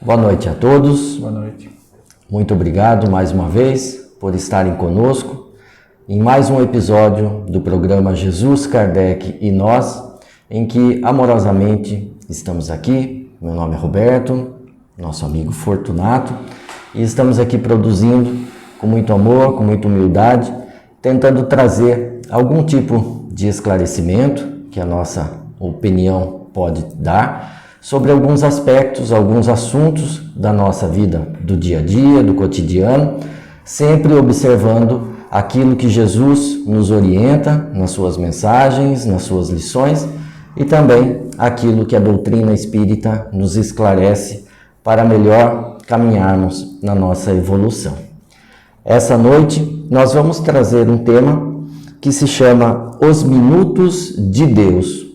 Boa noite a todos. Boa noite. Muito obrigado mais uma vez por estarem conosco em mais um episódio do programa Jesus, Kardec e Nós, em que amorosamente estamos aqui. Meu nome é Roberto, nosso amigo Fortunato, e estamos aqui produzindo com muito amor, com muita humildade, tentando trazer algum tipo de esclarecimento que a nossa opinião pode dar sobre alguns aspectos, alguns assuntos da nossa vida, do dia a dia, do cotidiano, sempre observando aquilo que Jesus nos orienta nas suas mensagens, nas suas lições e também aquilo que a doutrina espírita nos esclarece para melhor caminharmos na nossa evolução. Essa noite nós vamos trazer um tema que se chama Os Minutos de Deus.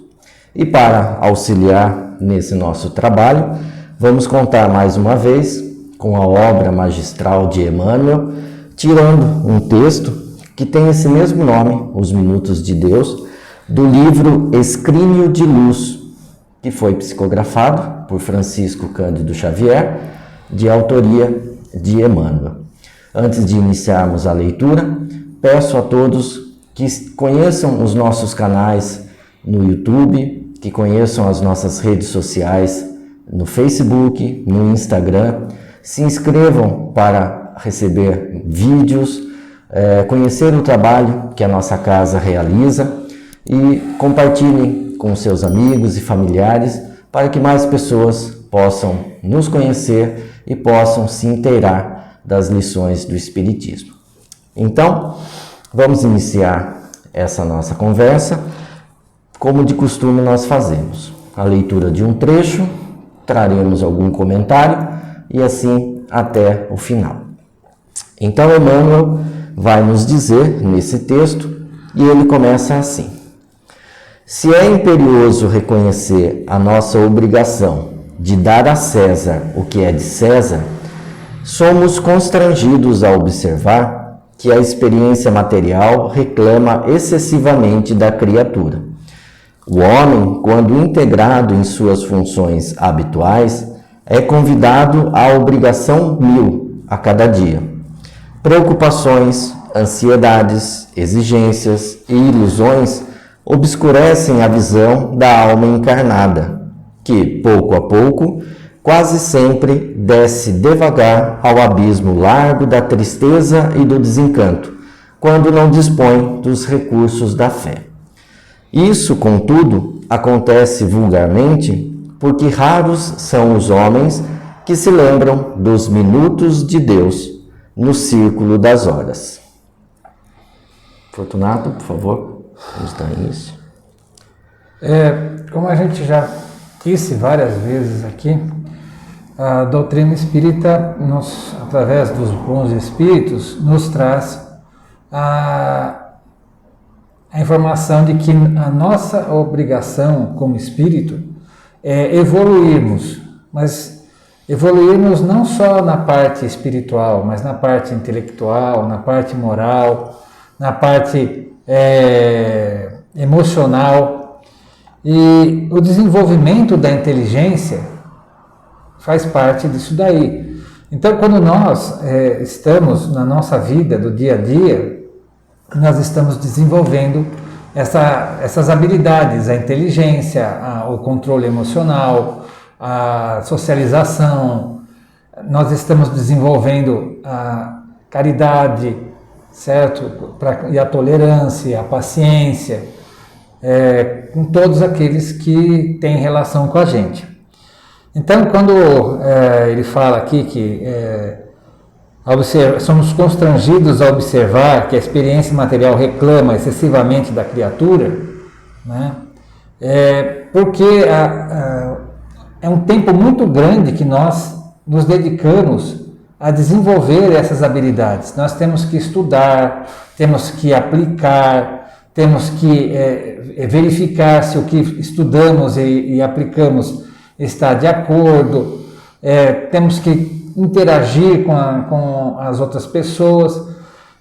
E para auxiliar nesse nosso trabalho, vamos contar mais uma vez com a obra magistral de Emmanuel, tirando um texto que tem esse mesmo nome, Os Minutos de Deus, do livro Escrínio de Luz, que foi psicografado por Francisco Cândido Xavier, de autoria de Emmanuel. Antes de iniciarmos a leitura, peço a todos que conheçam os nossos canais no YouTube, que conheçam as nossas redes sociais no Facebook, no Instagram, se inscrevam para receber vídeos, conhecer o trabalho que a nossa casa realiza e compartilhem com seus amigos e familiares para que mais pessoas possam nos conhecer e possam se inteirar das lições do Espiritismo. Então, vamos iniciar essa nossa conversa. Como de costume nós fazemos a leitura de um trecho, traremos algum comentário e assim até o final. Então Emmanuel vai nos dizer nesse texto e ele começa assim: se é imperioso reconhecer a nossa obrigação de dar a César o que é de César, somos constrangidos a observar que a experiência material reclama excessivamente da criatura. O homem, quando integrado em suas funções habituais, é convidado à obrigação 1000 a cada dia. Preocupações, ansiedades, exigências e ilusões obscurecem a visão da alma encarnada, que, pouco a pouco, quase sempre desce devagar ao abismo largo da tristeza e do desencanto, quando não dispõe dos recursos da fé. Isso, contudo, acontece vulgarmente porque raros são os homens que se lembram dos minutos de Deus no círculo das horas. Fortunato, por favor, vamos dar início. Como a gente já disse várias vezes aqui, a doutrina espírita, através dos bons espíritos, nos traz a informação de que a nossa obrigação como espírito é evoluirmos, mas evoluirmos não só na parte espiritual, mas na parte intelectual, na parte moral, na parte emocional. E o desenvolvimento da inteligência faz parte disso daí. Então, quando nós estamos na nossa vida do dia a dia, nós estamos desenvolvendo essas habilidades, a inteligência, o controle emocional, a socialização. Nós estamos desenvolvendo a caridade, certo? E a tolerância, a paciência, com todos aqueles que têm relação com a gente. Então, quando ele fala aqui que somos constrangidos a observar que a experiência material reclama excessivamente da criatura, né? Porque é um tempo muito grande que nós nos dedicamos a desenvolver essas habilidades. Nós temos que estudar, temos que aplicar, temos que verificar se o que estudamos e aplicamos está de acordo, temos que interagir com as outras pessoas.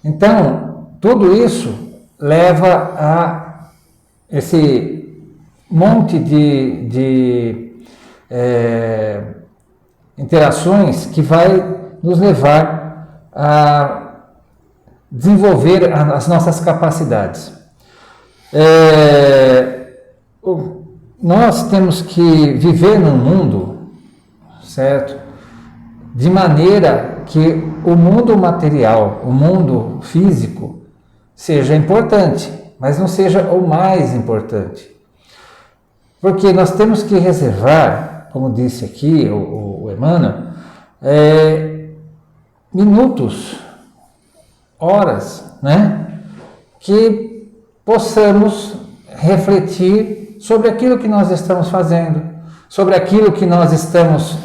Então, tudo isso leva a esse monte de interações que vai nos levar a desenvolver as nossas capacidades. Nós temos que viver num mundo, certo? De maneira que o mundo material, o mundo físico, seja importante, mas não seja o mais importante. Porque nós temos que reservar, como disse aqui o Emmanuel, minutos, horas, né? Que possamos refletir sobre aquilo que nós estamos fazendo, sobre aquilo que nós estamos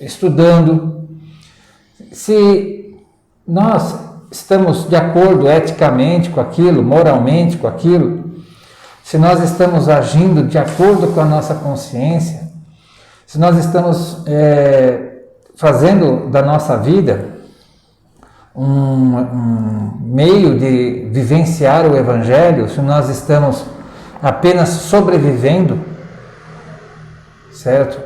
estudando. Se nós estamos de acordo eticamente com aquilo, moralmente com aquilo, se nós estamos agindo de acordo com a nossa consciência, se nós estamos fazendo da nossa vida um meio de vivenciar o Evangelho, se nós estamos apenas sobrevivendo, certo?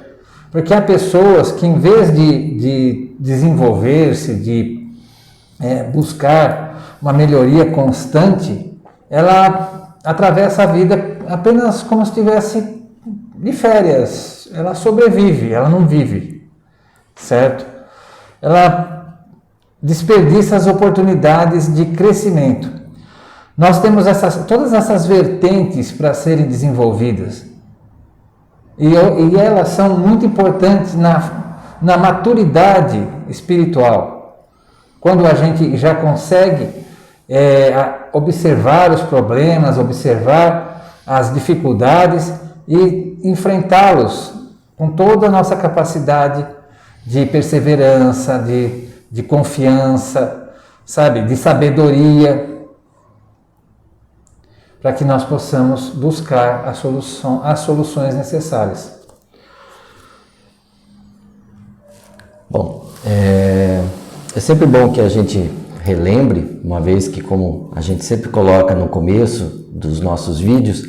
Porque há pessoas que, em vez de desenvolver-se, de buscar uma melhoria constante, ela atravessa a vida apenas como se estivesse de férias. Ela sobrevive, ela não vive, certo? Ela desperdiça as oportunidades de crescimento. Nós temos todas essas vertentes para serem desenvolvidas. E elas são muito importantes na maturidade espiritual. Quando a gente já consegue observar os problemas, observar as dificuldades e enfrentá-los com toda a nossa capacidade de perseverança, de confiança, sabe, de sabedoria, para que nós possamos buscar as soluções necessárias. Bom, é sempre bom que a gente relembre, uma vez que, como a gente sempre coloca no começo dos nossos vídeos,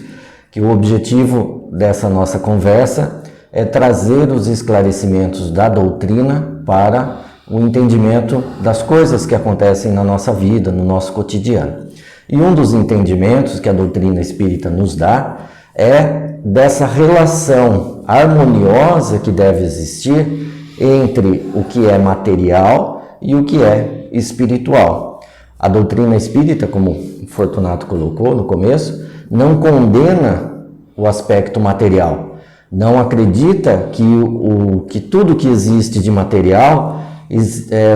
que o objetivo dessa nossa conversa é trazer os esclarecimentos da doutrina para o entendimento das coisas que acontecem na nossa vida, no nosso cotidiano. E um dos entendimentos que a doutrina espírita nos dá é dessa relação harmoniosa que deve existir entre o que é material e o que é espiritual. A doutrina espírita, como o Fortunato colocou no começo, não condena o aspecto material. Não acredita que tudo que existe de material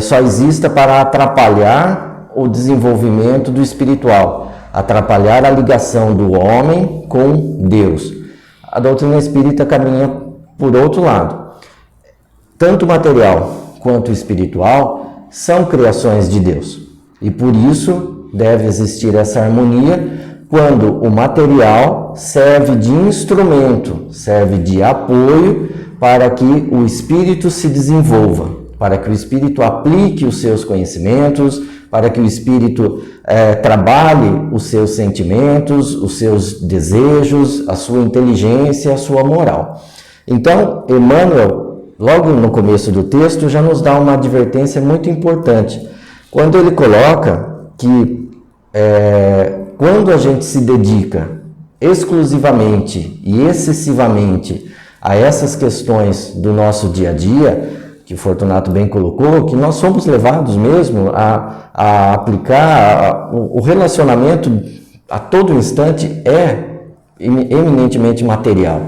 só exista para atrapalhar o desenvolvimento do espiritual, atrapalhar a ligação do homem com Deus. A doutrina espírita caminha por outro lado. Tanto material quanto espiritual são criações de Deus. E por isso deve existir essa harmonia quando o material serve de instrumento, serve de apoio para que o espírito se desenvolva, para que o espírito aplique os seus conhecimentos, para que o espírito trabalhe os seus sentimentos, os seus desejos, a sua inteligência, a sua moral. Então, Emmanuel, logo no começo do texto, já nos dá uma advertência muito importante, quando ele coloca que quando a gente se dedica exclusivamente e excessivamente a essas questões do nosso dia a dia, que o Fortunato bem colocou, que nós somos levados mesmo a aplicar o relacionamento a todo instante eminentemente material.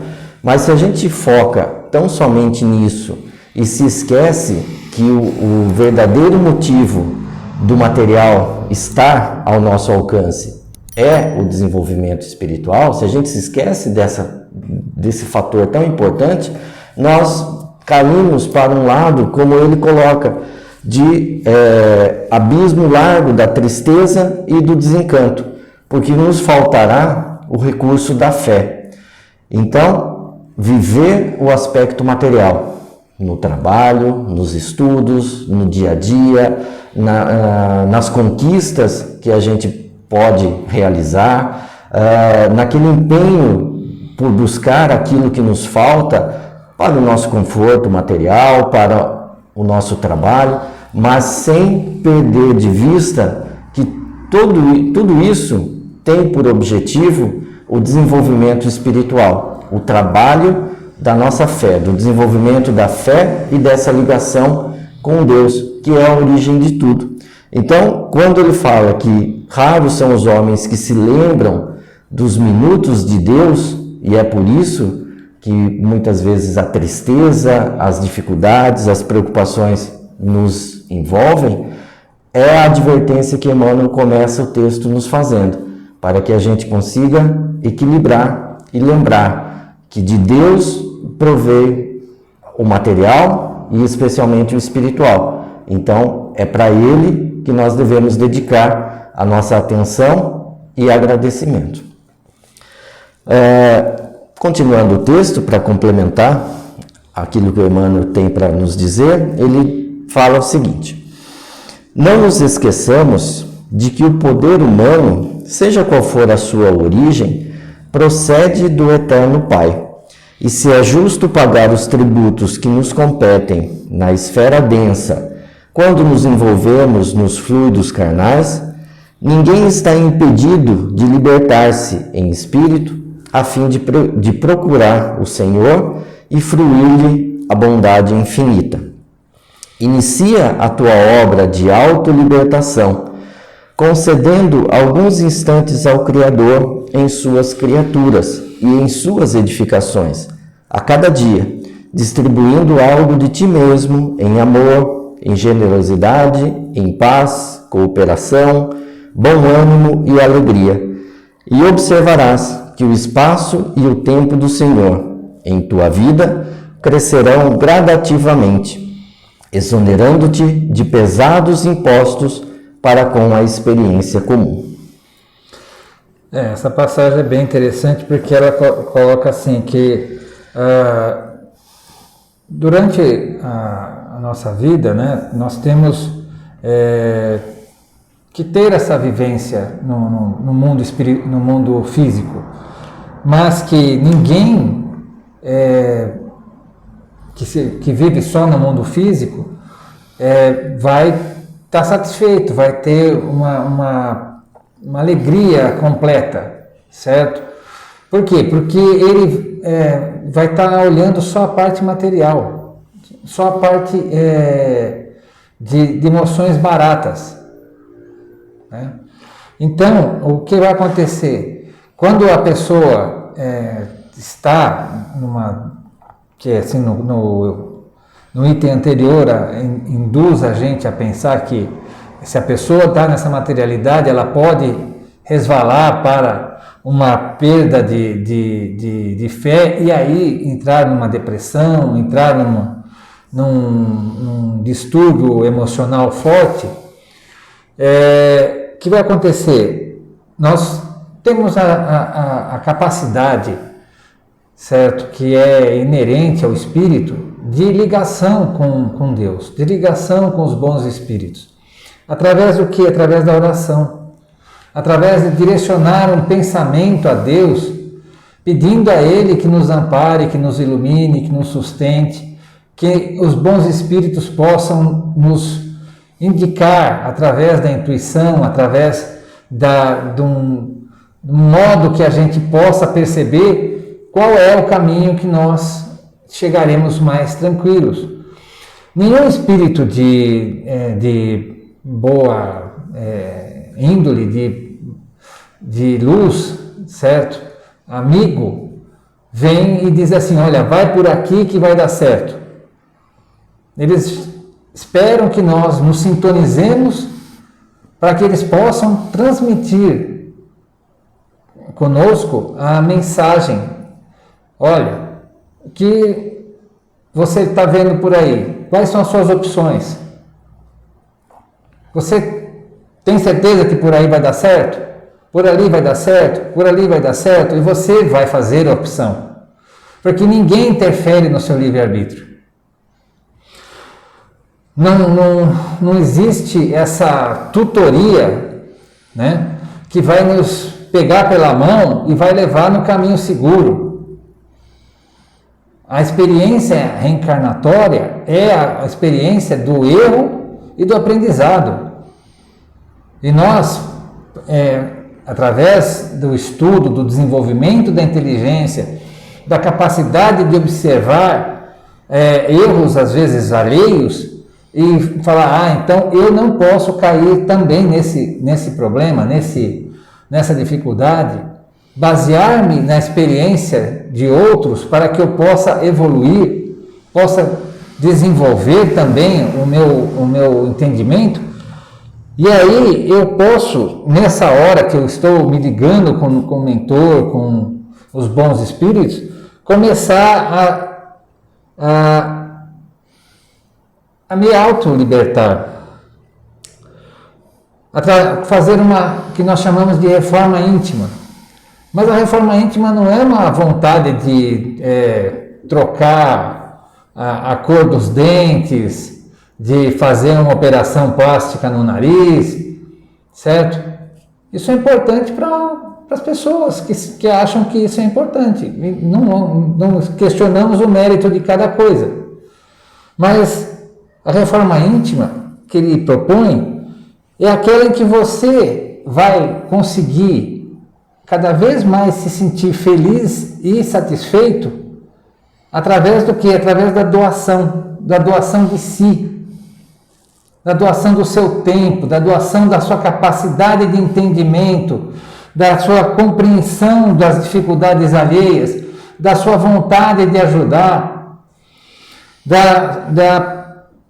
Mas se a gente foca tão somente nisso e se esquece que o verdadeiro motivo do material estar ao nosso alcance é o desenvolvimento espiritual, se a gente se esquece desse fator tão importante, nós caímos para um lado, como ele coloca, de abismo largo da tristeza e do desencanto, porque nos faltará o recurso da fé. Então, viver o aspecto material, no trabalho, nos estudos, no dia a dia, nas conquistas que a gente pode realizar, naquele empenho por buscar aquilo que nos falta, para o nosso conforto material, para o nosso trabalho, mas sem perder de vista que tudo isso tem por objetivo o desenvolvimento espiritual, o trabalho da nossa fé, do desenvolvimento da fé e dessa ligação com Deus, que é a origem de tudo. Então, quando ele fala que raros são os homens que se lembram dos minutos de Deus, e é por isso que muitas vezes a tristeza, as dificuldades, as preocupações nos envolvem, é a advertência que Emmanuel começa o texto nos fazendo, para que a gente consiga equilibrar e lembrar que de Deus provém o material e especialmente o espiritual. Então, é para Ele que nós devemos dedicar a nossa atenção e agradecimento. Continuando o texto, para complementar aquilo que o Emmanuel tem para nos dizer, ele fala o seguinte: não nos esqueçamos de que o poder humano, seja qual for a sua origem, procede do Eterno Pai. E se é justo pagar os tributos que nos competem na esfera densa, quando nos envolvemos nos fluidos carnais, ninguém está impedido de libertar-se em espírito, a fim de procurar o Senhor e fruir-lhe a bondade infinita. Inicia a tua obra de autolibertação, concedendo alguns instantes ao Criador em suas criaturas e em suas edificações, a cada dia, distribuindo algo de ti mesmo em amor, em generosidade, em paz, cooperação, bom ânimo e alegria, e observarás que o espaço e o tempo do Senhor em tua vida crescerão gradativamente, exonerando-te de pesados impostos para com a experiência comum. Essa passagem é bem interessante porque ela coloca assim que durante a nossa vida, né, nós temos que ter essa vivência no mundo físico, mas que ninguém que vive só no mundo físico vai estar satisfeito, vai ter uma alegria completa, certo? Por quê? Porque ele vai estar olhando só a parte material, só a parte de emoções baratas, né? Então, o que vai acontecer? Quando a pessoa está assim, no item anterior, induz a gente a pensar que se a pessoa está nessa materialidade, ela pode resvalar para uma perda de fé e aí entrar numa depressão, entrar num distúrbio emocional forte. O que vai acontecer? Nós temos a capacidade, certo, que é inerente ao espírito, de ligação com Deus, de ligação com os bons espíritos. Através do que? Através da oração. Através de direcionar um pensamento a Deus, pedindo a Ele que nos ampare, que nos ilumine, que nos sustente, que os bons espíritos possam nos indicar, através da intuição, através de um modo que a gente possa perceber qual é o caminho que nós chegaremos mais tranquilos. Nenhum espírito de boa índole, de luz, certo? Amigo, vem e diz assim: olha, vai por aqui que vai dar certo. Eles esperam que nós nos sintonizemos para que eles possam transmitir conosco a mensagem. Olha, o que você está vendo por aí? Quais são as suas opções? Você tem certeza que por aí vai dar certo? Por ali vai dar certo? Por ali vai dar certo? E você vai fazer a opção. Porque ninguém interfere no seu livre-arbítrio. Não existe essa tutoria, né, que vai nos pegar pela mão e vai levar no caminho seguro. A experiência reencarnatória é a experiência do erro e do aprendizado. E nós, através do estudo, do desenvolvimento da inteligência, da capacidade de observar erros, às vezes alheios, e falar, então eu não posso cair também nesse problema, nessa dificuldade, basear-me na experiência de outros para que eu possa evoluir, possa desenvolver também o meu entendimento. E aí eu posso, nessa hora que eu estou me ligando com o mentor, com os bons espíritos, começar a me auto-libertar. Fazer que nós chamamos de reforma íntima. Mas a reforma íntima não é uma vontade de trocar a cor dos dentes, de fazer uma operação plástica no nariz, certo? Isso é importante para as pessoas que acham que isso é importante. Não questionamos o mérito de cada coisa. Mas a reforma íntima que ele propõe é aquela em que você vai conseguir cada vez mais se sentir feliz e satisfeito através do quê? Através da doação de si, da doação do seu tempo, da doação da sua capacidade de entendimento, da sua compreensão das dificuldades alheias, da sua vontade de ajudar,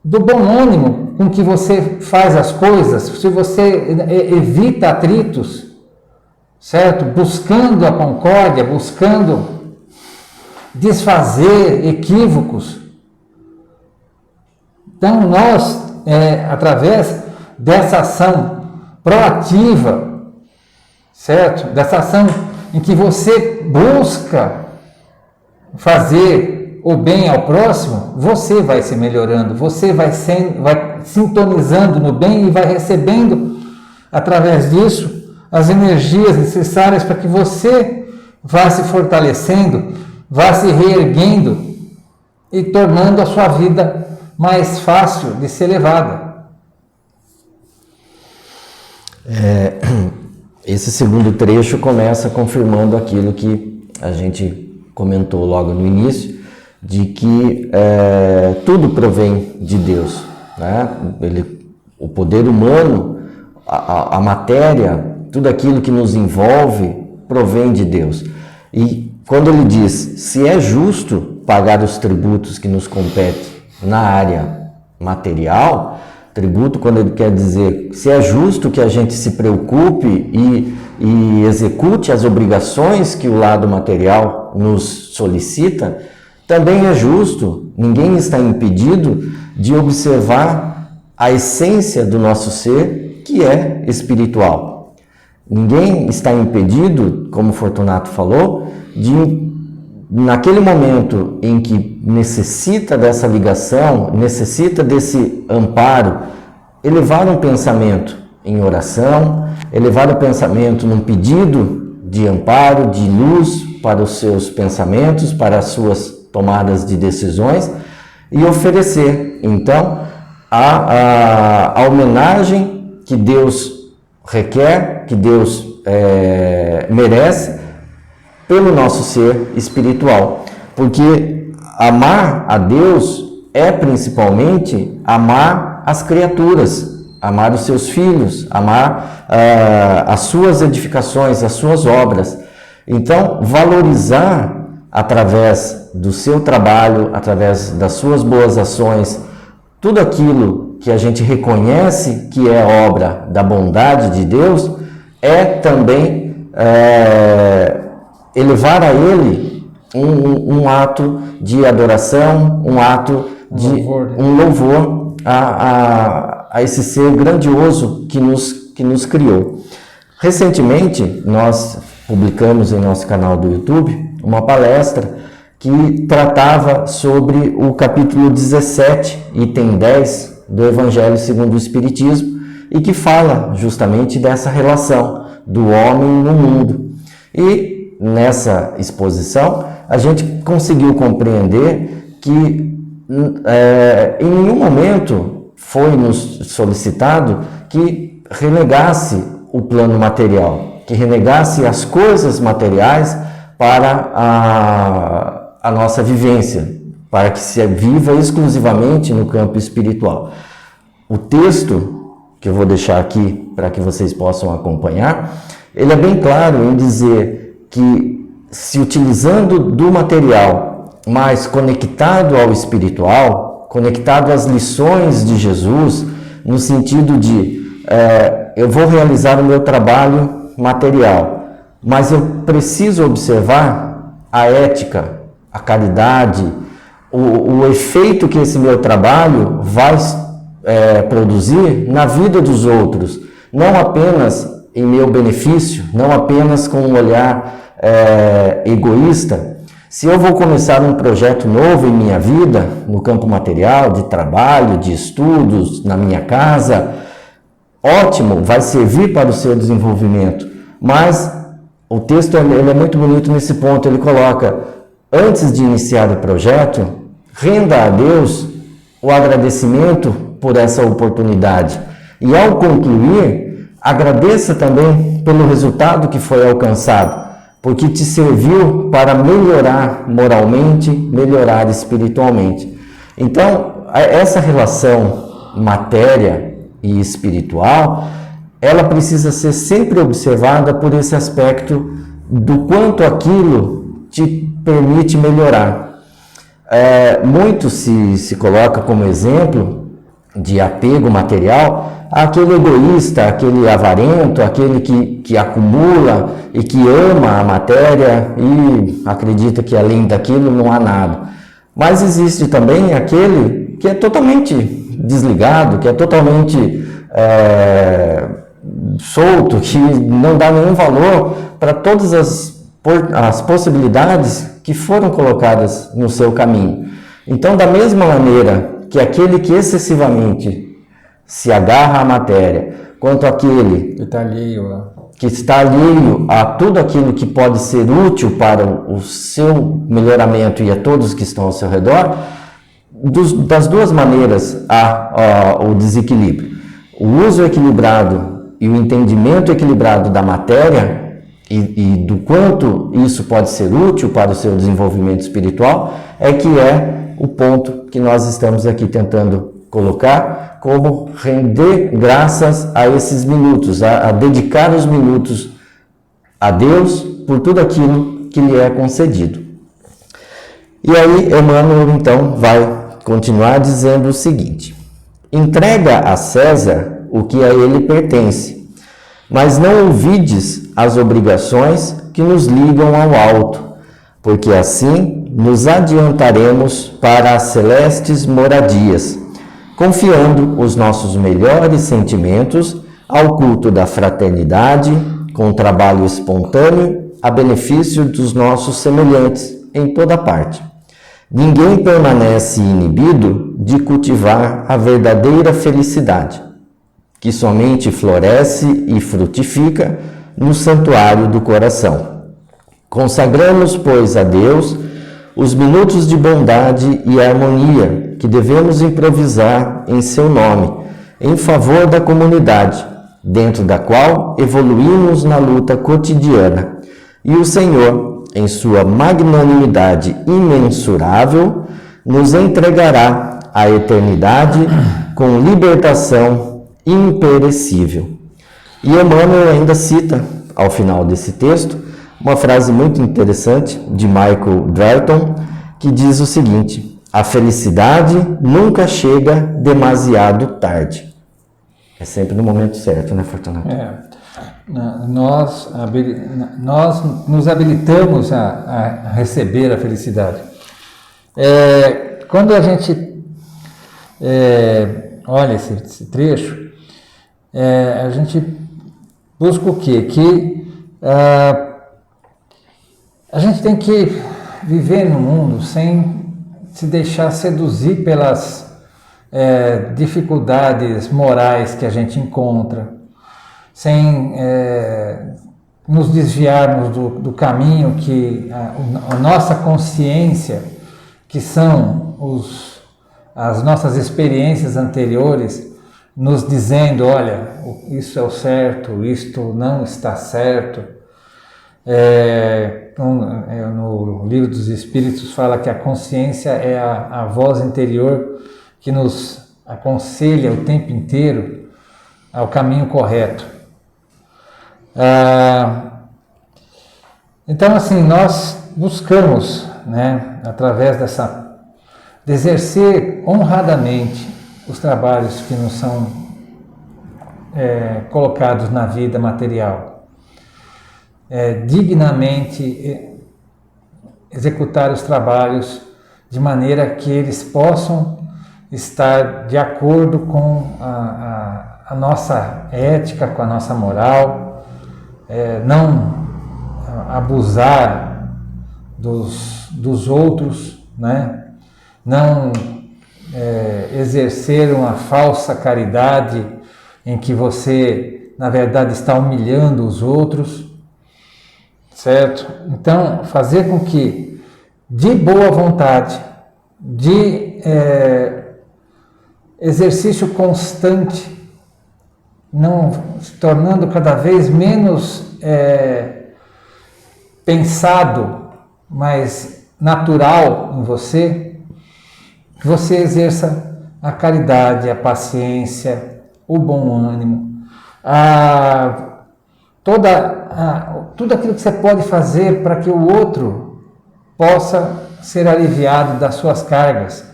do bom ânimo com que você faz as coisas, se você evita atritos, certo? Buscando a concórdia, buscando desfazer equívocos. Então nós, através dessa ação proativa, certo? Dessa ação em que você busca fazer o bem ao próximo, você vai se melhorando, você vai sintonizando no bem e vai recebendo, através disso, as energias necessárias para que você vá se fortalecendo, vá se reerguendo e tornando a sua vida mais fácil de ser levada. Esse segundo trecho começa confirmando aquilo que a gente comentou logo no início, de que tudo provém de Deus, né? O poder humano, a matéria, tudo aquilo que nos envolve provém de Deus. E quando ele diz, se é justo pagar os tributos que nos competem na área material, tributo, quando ele quer dizer, se é justo que a gente se preocupe e execute as obrigações que o lado material nos solicita, também é justo, ninguém está impedido de observar a essência do nosso ser, que é espiritual. Ninguém está impedido, como Fortunato falou, de, naquele momento em que necessita dessa ligação, necessita desse amparo, elevar um pensamento em oração, elevar o pensamento num pedido de amparo, de luz para os seus pensamentos, para as suas tomadas de decisões e oferecer, então, a homenagem que Deus requer, que Deus merece pelo nosso ser espiritual. Porque amar a Deus é principalmente amar as criaturas, amar os seus filhos, amar as suas edificações, as suas obras. Então, valorizar através do seu trabalho, através das suas boas ações, tudo aquilo que a gente reconhece que é obra da bondade de Deus, é também elevar a Ele um ato de adoração, um ato de um louvor a esse ser grandioso que nos criou. Recentemente, nós publicamos em nosso canal do YouTube uma palestra que tratava sobre o capítulo 17, item 10 do Evangelho segundo o Espiritismo, e que fala justamente dessa relação do homem no mundo. E nessa exposição a gente conseguiu compreender que em nenhum momento foi nos solicitado que renegasse o plano material, que renegasse as coisas materiais para a nossa vivência, para que se viva exclusivamente no campo espiritual. O texto, que eu vou deixar aqui para que vocês possam acompanhar, ele é bem claro em dizer que, se utilizando do material, mas conectado ao espiritual, conectado às lições de Jesus, no sentido de eu vou realizar o meu trabalho material, mas eu preciso observar a ética, a caridade, o efeito que esse meu trabalho vai produzir na vida dos outros, não apenas em meu benefício, não apenas com um olhar egoísta. Se eu vou começar um projeto novo em minha vida, no campo material, de trabalho, de estudos, na minha casa, ótimo, vai servir para o seu desenvolvimento, mas o texto ele é muito bonito nesse ponto. Ele coloca: antes de iniciar o projeto, renda a Deus o agradecimento por essa oportunidade, e ao concluir, agradeça também pelo resultado que foi alcançado, porque te serviu para melhorar moralmente, melhorar espiritualmente. Então, essa relação matéria e espiritual, ela precisa ser sempre observada por esse aspecto do quanto aquilo te permite melhorar. Muito se coloca como exemplo de apego material aquele egoísta, aquele avarento, aquele que acumula e que ama a matéria e acredita que além daquilo não há nada. Mas existe também aquele que é totalmente desligado, que é totalmente solto, que não dá nenhum valor para todas as possibilidades que foram colocadas no seu caminho. Então, da mesma maneira que aquele que excessivamente se agarra à matéria, quanto aquele que está alheio a tudo aquilo que pode ser útil para o seu melhoramento e a todos que estão ao seu redor, das duas maneiras há o desequilíbrio. O uso equilibrado e o entendimento equilibrado da matéria e do quanto isso pode ser útil para o seu desenvolvimento espiritual é que é o ponto que nós estamos aqui tentando colocar, como render graças a esses minutos, a dedicar os minutos a Deus por tudo aquilo que lhe é concedido. E aí Emmanuel então vai continuar dizendo o seguinte: entrega a César o que a ele pertence, mas não ouvides as obrigações que nos ligam ao alto, porque assim nos adiantaremos para as celestes moradias, confiando os nossos melhores sentimentos ao culto da fraternidade, com trabalho espontâneo, a benefício dos nossos semelhantes em toda parte. Ninguém permanece inibido de cultivar a verdadeira felicidade, que somente floresce e frutifica no santuário do coração. Consagramos, pois, a Deus os minutos de bondade e harmonia que devemos improvisar em seu nome, em favor da comunidade, dentro da qual evoluímos na luta cotidiana. E o Senhor, em sua magnanimidade imensurável, nos entregará a eternidade com libertação imperecível. E Emmanuel ainda cita, ao final desse texto, uma frase muito interessante de Michael Drayton, que diz o seguinte: a felicidade nunca chega demasiado tarde. É sempre no momento certo, né, Fortunato? Nós nos habilitamos a receber a felicidade. Quando a gente olha esse trecho, a gente busca o quê? Que a gente tem que viver no mundo sem se deixar seduzir pelas dificuldades morais que a gente encontra, sem nos desviarmos do caminho que a nossa consciência, que são as nossas experiências anteriores, nos dizendo, olha, isso é o certo, isto não está certo. No Livro dos Espíritos fala que a consciência é a voz interior que nos aconselha o tempo inteiro ao caminho correto. Então, assim, nós buscamos, né, através de exercer honradamente os trabalhos que nos são colocados na vida material, dignamente executar os trabalhos de maneira que eles possam estar de acordo com a nossa ética, com a nossa moral, não abusar dos outros, né? Não exercer uma falsa caridade em que você, na verdade, está humilhando os outros, certo? Então, fazer com que, de boa vontade, de exercício constante, não se tornando cada vez menos pensado, mas natural em você, que você exerça a caridade, a paciência, o bom ânimo, tudo aquilo que você pode fazer para que o outro possa ser aliviado das suas cargas,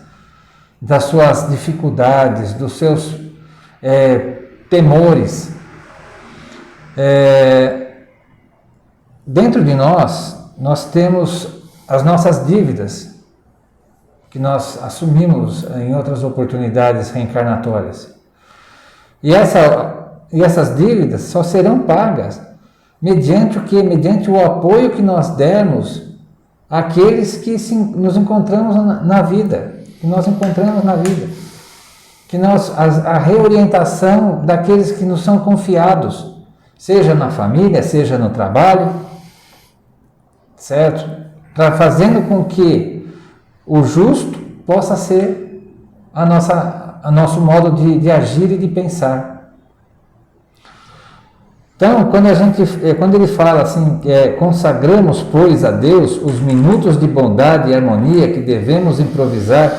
das suas dificuldades, dos seus temores. Dentro de nós temos as nossas dívidas, que nós assumimos em outras oportunidades reencarnatórias. E essas dívidas só serão pagas mediante o quê? Mediante o apoio que nós dermos àqueles que nos encontramos na vida, a reorientação daqueles que nos são confiados, seja na família, seja no trabalho, certo? Fazendo com que o justo possa ser nosso modo de agir e de pensar. Então, quando ele fala assim, consagramos, pois, a Deus os minutos de bondade e harmonia que devemos improvisar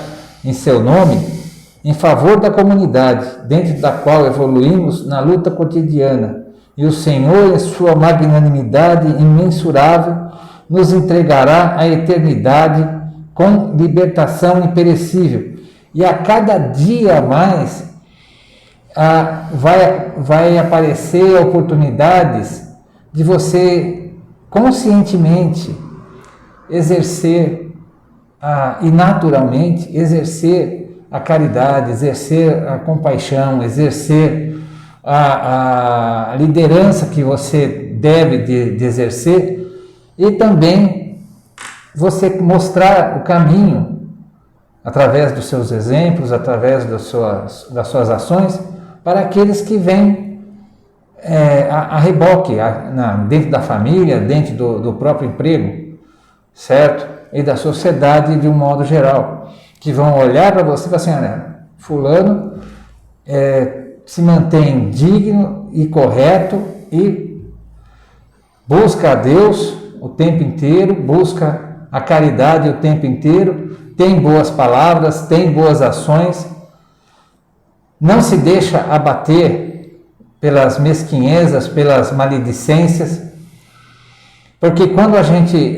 em seu nome, em favor da comunidade, dentro da qual evoluímos na luta cotidiana, e o Senhor, em sua magnanimidade imensurável, nos entregará a eternidade com libertação imperecível. E a cada dia mais vai aparecer oportunidades de você conscientemente exercer e naturalmente exercer a caridade, exercer a compaixão, exercer a liderança que você deve de exercer, e também você mostrar o caminho através dos seus exemplos, através das suas ações, para aqueles que vêm a reboque, dentro da família, dentro do próprio emprego, certo? E da sociedade de um modo geral, que vão olhar para você e falar assim, olha, fulano se mantém digno e correto e busca a Deus o tempo inteiro, busca a caridade o tempo inteiro, tem boas palavras, tem boas ações, não se deixa abater pelas mesquinhezas, pelas maledicências, porque quando a gente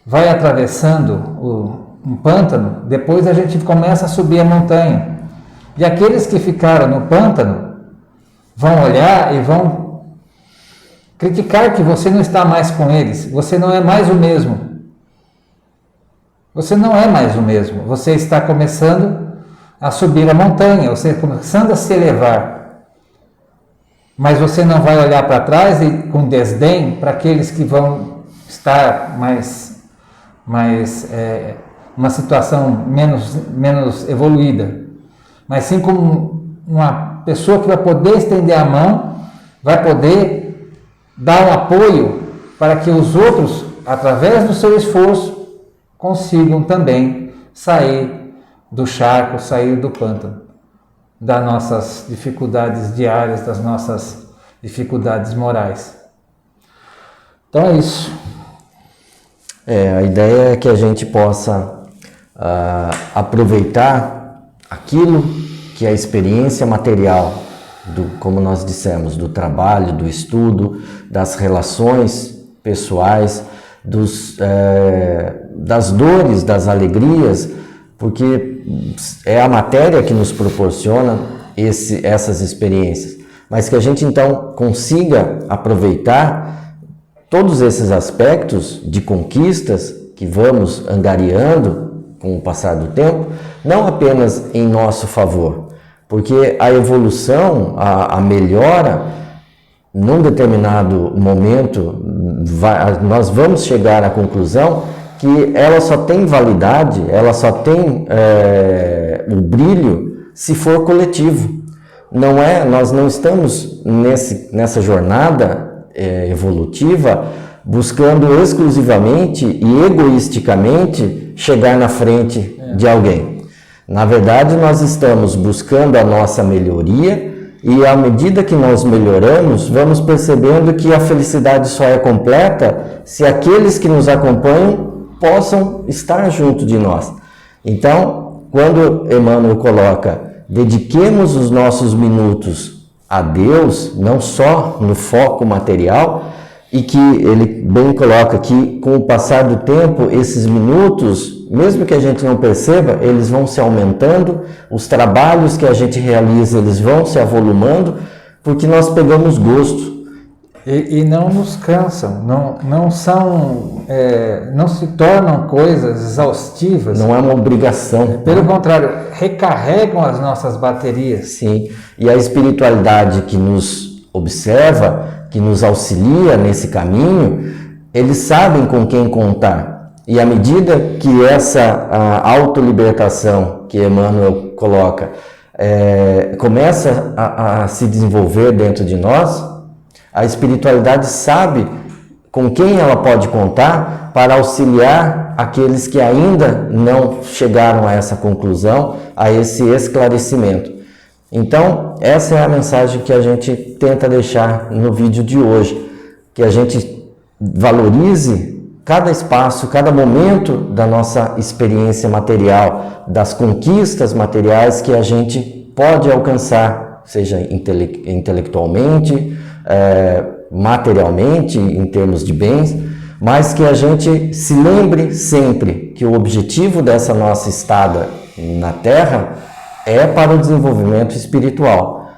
vai atravessando um pântano, depois a gente começa a subir a montanha, e aqueles que ficaram no pântano vão olhar e vão criticar que você não está mais com eles, você não é mais o mesmo. Você não é mais o mesmo, você está começando a subir a montanha, você está começando a se elevar. Mas você não vai olhar para trás e com desdém para aqueles que vão estar uma situação menos evoluída. Mas sim como uma pessoa que vai poder estender a mão, vai poder dá um apoio para que os outros, através do seu esforço, consigam também sair do charco, sair do pântano, das nossas dificuldades diárias, das nossas dificuldades morais. Então é isso. A ideia é que a gente possa aproveitar aquilo que é a experiência material, como nós dissemos, do trabalho, do estudo, das relações pessoais, das dores, das alegrias, porque é a matéria que nos proporciona essas experiências, mas que a gente então consiga aproveitar todos esses aspectos de conquistas que vamos angariando com o passar do tempo, não apenas em nosso favor, porque a evolução, a melhora, num determinado momento, nós vamos chegar à conclusão que ela só tem validade, ela só tem o brilho se for coletivo. Nós não estamos nessa jornada evolutiva buscando exclusivamente e egoisticamente chegar na frente de alguém. Na verdade, nós estamos buscando a nossa melhoria e à medida que nós melhoramos, vamos percebendo que a felicidade só é completa se aqueles que nos acompanham possam estar junto de nós. Então, quando Emmanuel coloca, dediquemos os nossos minutos a Deus, não só no foco material, e que ele bem coloca que com o passar do tempo, esses minutos, mesmo que a gente não perceba, eles vão se aumentando, os trabalhos que a gente realiza, eles vão se avolumando, porque nós pegamos gosto. E não nos cansam, não se tornam coisas exaustivas. Não é uma obrigação. Pelo contrário, recarregam as nossas baterias. Sim, e a espiritualidade que nos observa, que nos auxilia nesse caminho, eles sabem com quem contar. E à medida que essa autolibertação que Emmanuel coloca começa a se desenvolver dentro de nós, a espiritualidade sabe com quem ela pode contar para auxiliar aqueles que ainda não chegaram a essa conclusão, a esse esclarecimento. Então, essa é a mensagem que a gente tenta deixar no vídeo de hoje, que a gente valorize cada espaço, cada momento da nossa experiência material, das conquistas materiais que a gente pode alcançar, seja intelectualmente, materialmente, em termos de bens, mas que a gente se lembre sempre que o objetivo dessa nossa estada na Terra é para o desenvolvimento espiritual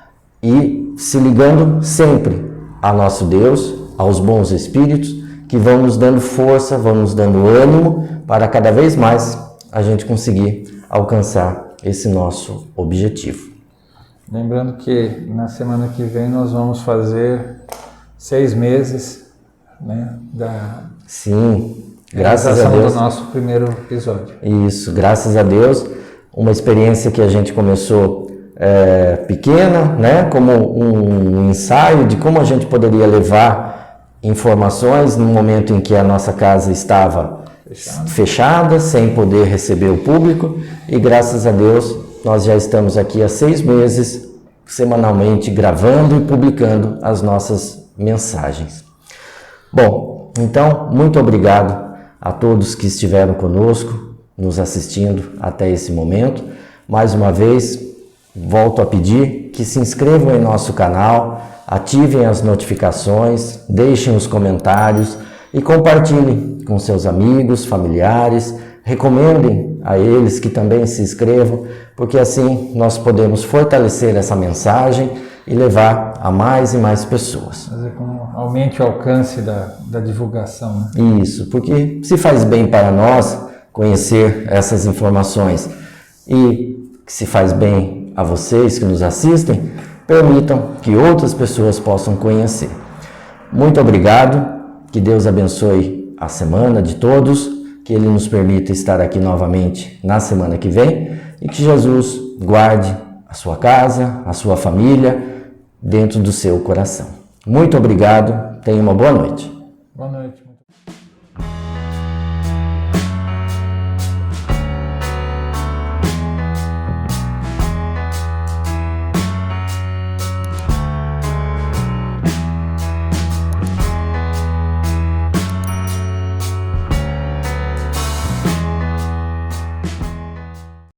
e se ligando sempre a nosso Deus, aos bons espíritos, que vão nos dando força, vão nos dando ânimo para cada vez mais a gente conseguir alcançar esse nosso objetivo. Lembrando que na semana que vem nós vamos fazer 6 meses, né, da graças a Deus, do nosso primeiro episódio. Isso, graças a Deus, uma experiência que a gente começou pequena, né, como um ensaio de como a gente poderia levar informações no momento em que a nossa casa estava fechada, sem poder receber o público, e graças a Deus nós já estamos aqui há 6 meses, semanalmente gravando e publicando as nossas mensagens. Bom, então, muito obrigado a todos que estiveram conosco, nos assistindo até esse momento. Mais uma vez, volto a pedir que se inscrevam em nosso canal, ativem as notificações, deixem os comentários e compartilhem com seus amigos, familiares, recomendem a eles que também se inscrevam, porque assim nós podemos fortalecer essa mensagem e levar a mais e mais pessoas. Fazer com que aumente o alcance da divulgação. Né? Isso, porque se faz bem para nós conhecer essas informações e se faz bem a vocês que nos assistem, permitam que outras pessoas possam conhecer. Muito obrigado, que Deus abençoe a semana de todos, que Ele nos permita estar aqui novamente na semana que vem e que Jesus guarde a sua casa, a sua família dentro do seu coração. Muito obrigado, Tenha uma boa noite.